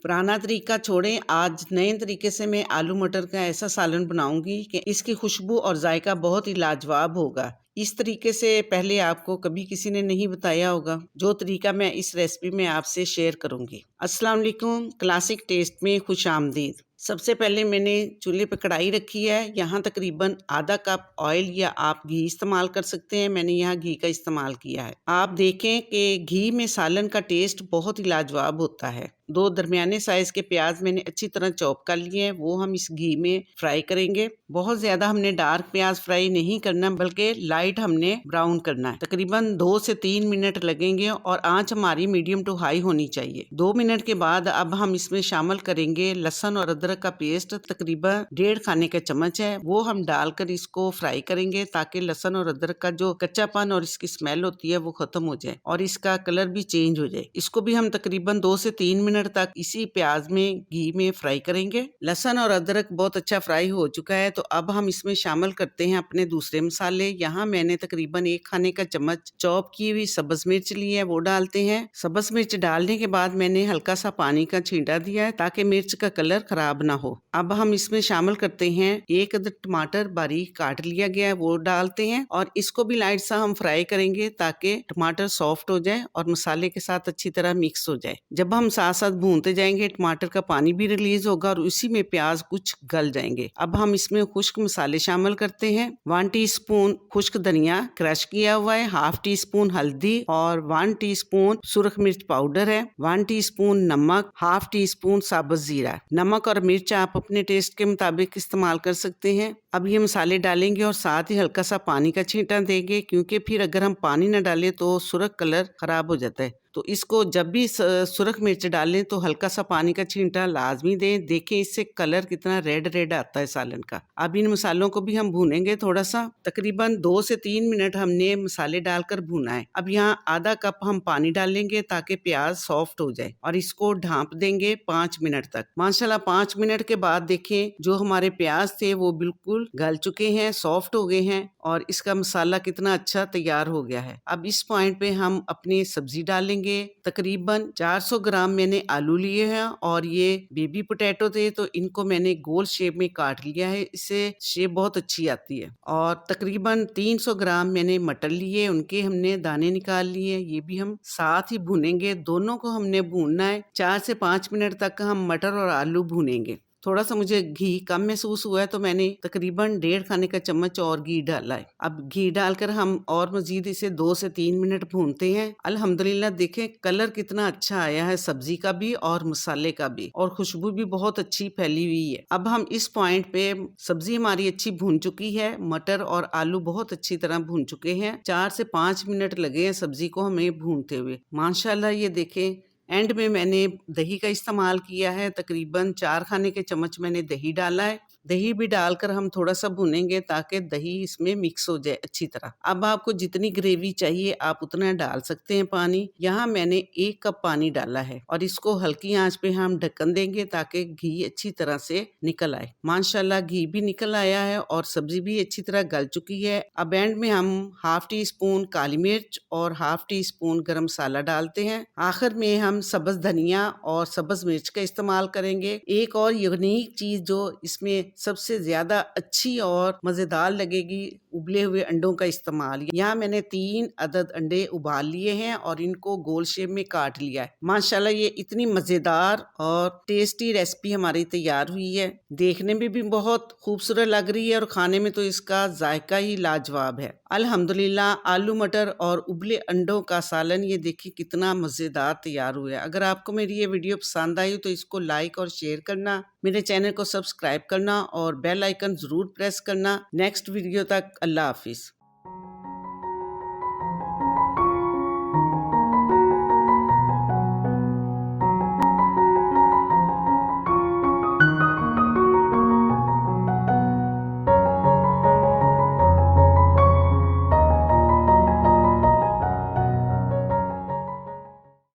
पुराना तरीका छोड़ें, आज नए तरीके से मैं आलू मटर का ऐसा सालन बनाऊंगी कि इसकी खुशबू और जायका बहुत ही लाजवाब होगा। इस तरीके से पहले आपको कभी किसी ने नहीं बताया होगा, जो तरीका मैं इस रेसिपी में आपसे शेयर करूंगी। अस्सलाम वालेकुम, क्लासिक टेस्ट में खुश आमदीद। सबसे पहले मैंने चूल्हे पर कढ़ाई रखी है। यहाँ तकरीबन आधा कप ऑयल या आप घी इस्तेमाल कर सकते हैं। मैंने यहाँ घी का इस्तेमाल किया है। आप देखें कि घी में सालन का टेस्ट बहुत ही लाजवाब होता है। 2 दरमियाने साइज के प्याज मैंने अच्छी तरह चॉप कर लिए हैं, वो हम इस घी में फ्राई करेंगे। बहुत ज्यादा हमने डार्क प्याज फ्राई नहीं करना, बल्कि लाइट हमने ब्राउन करना है। तकरीबन 2 से 3 मिनट लगेंगे और आंच हमारी मीडियम टू हाई होनी चाहिए। 2 मिनट के बाद अब हम इसमें शामिल करेंगे लहसुन और अदरक का पेस्ट। तकरीबन 1.5 खाने का चम्मच है, वो हम डालकर इसको फ्राई करेंगे ताकि लहसुन और अदरक का जो कच्चापन और इसकी स्मेल होती है वो खत्म हो जाए और इसका कलर भी चेंज हो जाए। इसको भी हम तकरीबन 2 से 3 मिनट तक इसी प्याज में घी में फ्राई करेंगे। लहसुन और अदरक बहुत अच्छा फ्राई हो चुका है, तो अब हम इसमें शामिल करते हैं अपने दूसरे मसाले। यहाँ मैंने तकरीबन 1 खाने का चम्मच चॉप की हुई सब्ज मिर्च ली है, वो डालते हैं। सब्ज मिर्च डालने के बाद मैंने हल्का सा पानी का छींटा दिया है ताकि मिर्च का कलर खराब ना हो। अब हम इसमें शामिल करते हैं 1 अदद टमाटर बारीक काट लिया गया है, वो डालते हैं और इसको भी लाइट सा हम फ्राई करेंगे ताकि टमाटर सॉफ्ट हो जाए और मसाले के साथ अच्छी तरह मिक्स हो जाए। जब हम साथ साथ भूनते जाएंगे, टमाटर का पानी भी रिलीज होगा और उसी में प्याज कुछ गल जाएंगे। अब हम इसमें खुश्क मसाले शामिल करते हैं। 1 टीस्पून खुश्क धनिया क्रश किया हुआ है, 1/2 टीस्पून हल्दी और 1 टीस्पून सुरख मिर्च पाउडर है, 1 टीस्पून नमक, 1/2 टीस्पून साबुत जीरा। नमक और मिर्च आप अपने टेस्ट के मुताबिक इस्तेमाल कर सकते हैं। अब ये मसाले डालेंगे और साथ ही हल्का सा पानी का छींटा देंगे, क्योंकि फिर अगर हम पानी न डालें तो सुरख कलर खराब हो जाता है। तो इसको जब भी सुरख मिर्च डालें तो हल्का सा पानी का छींटा लाजमी दें। देखें इससे कलर कितना रेड रेड आता है सालन का। अब इन मसालों को भी हम भूनेंगे थोड़ा सा। तकरीबन 2 से 3 मिनट हमने मसाले डालकर भूना है। अब यहाँ आधा कप हम पानी डालेंगे ताकि प्याज सॉफ्ट हो जाए और इसको ढांप देंगे 5 मिनट तक। माशाल्लाह 5 मिनट के बाद देखें जो हमारे प्याज थे वो बिल्कुल गल चुके हैं, सॉफ्ट हो गए हैं और इसका मसाला कितना अच्छा तैयार हो गया है। अब इस पॉइंट पे हम अपनी सब्जी डालेंगे। तकरीबन 400 ग्राम मैंने आलू लिए हैं और ये बेबी पोटैटो थे, तो इनको मैंने गोल शेप में काट लिया है, इससे शेप बहुत अच्छी आती है। और तकरीबन 300 ग्राम मैंने मटर लिए, उनके हमने दाने निकाल लिए, ये भी हम साथ ही भूनेंगे। दोनों को हमने भूनना है। 4 से 5 मिनट तक हम मटर और आलू भूनेंगे। थोड़ा सा मुझे घी कम महसूस हुआ है तो मैंने तकरीबन 1.5 खाने का चम्मच और घी डाला है। अब घी डालकर हम और मजीद इसे 2 से 3 मिनट भूनते हैं। अल्हम्दुलिल्लाह देखें कलर कितना अच्छा आया है सब्जी का भी और मसाले का भी, और खुशबू भी बहुत अच्छी फैली हुई है। अब हम इस पॉइंट पे सब्जी हमारी अच्छी भून चुकी है, मटर और आलू बहुत अच्छी तरह भून चुके हैं। 4 से 5 मिनट लगे हैं सब्जी को हमें भूनते हुए। माशाल्लाह ये देखें एंड में मैंने दही का इस्तेमाल किया है। तकरीबन 4 खाने के चम्मच मैंने दही डाला है। दही भी डालकर हम थोड़ा सा भुनेंगे ताकि दही इसमें मिक्स हो जाए अच्छी तरह। अब आपको जितनी ग्रेवी चाहिए आप उतना डाल सकते हैं पानी। यहाँ मैंने 1 कप पानी डाला है और इसको हल्की आंच पे हम ढक्कन देंगे ताकि घी अच्छी तरह से निकल आए। माशाल्लाह घी भी निकल आया है और सब्जी भी अच्छी तरह गल चुकी है। अब एंड में हम 1/2 टीस्पून काली मिर्च और 1/2 टीस्पून गरम मसाला डालते हैं। आखिर में हम सब्ज धनिया और सब्ज मिर्च का इस्तेमाल करेंगे। एक और यूनिक चीज जो इसमें सबसे ज्यादा अच्छी और मजेदार लगेगी, उबले हुए अंडों का इस्तेमाल। यहाँ मैंने 3 अदद अंडे उबाल लिए हैं और इनको गोल शेप में काट लिया है। माशाल्लाह ये इतनी मजेदार और टेस्टी रेसिपी हमारी तैयार हुई है। देखने में भी बहुत खूबसूरत लग रही है और खाने में तो इसका जायका ही लाजवाब है। अल्हम्दुलिल्लाह आलू मटर और उबले अंडों का सालन ये देखिए कितना मजेदार तैयार हुआ है। अगर आपको मेरी ये वीडियो पसंद आई तो इसको लाइक और शेयर करना, मेरे चैनल को सब्सक्राइब करना और बेल आइकन जरूर प्रेस करना। नेक्स्ट वीडियो तक अल्लाह हाफिज।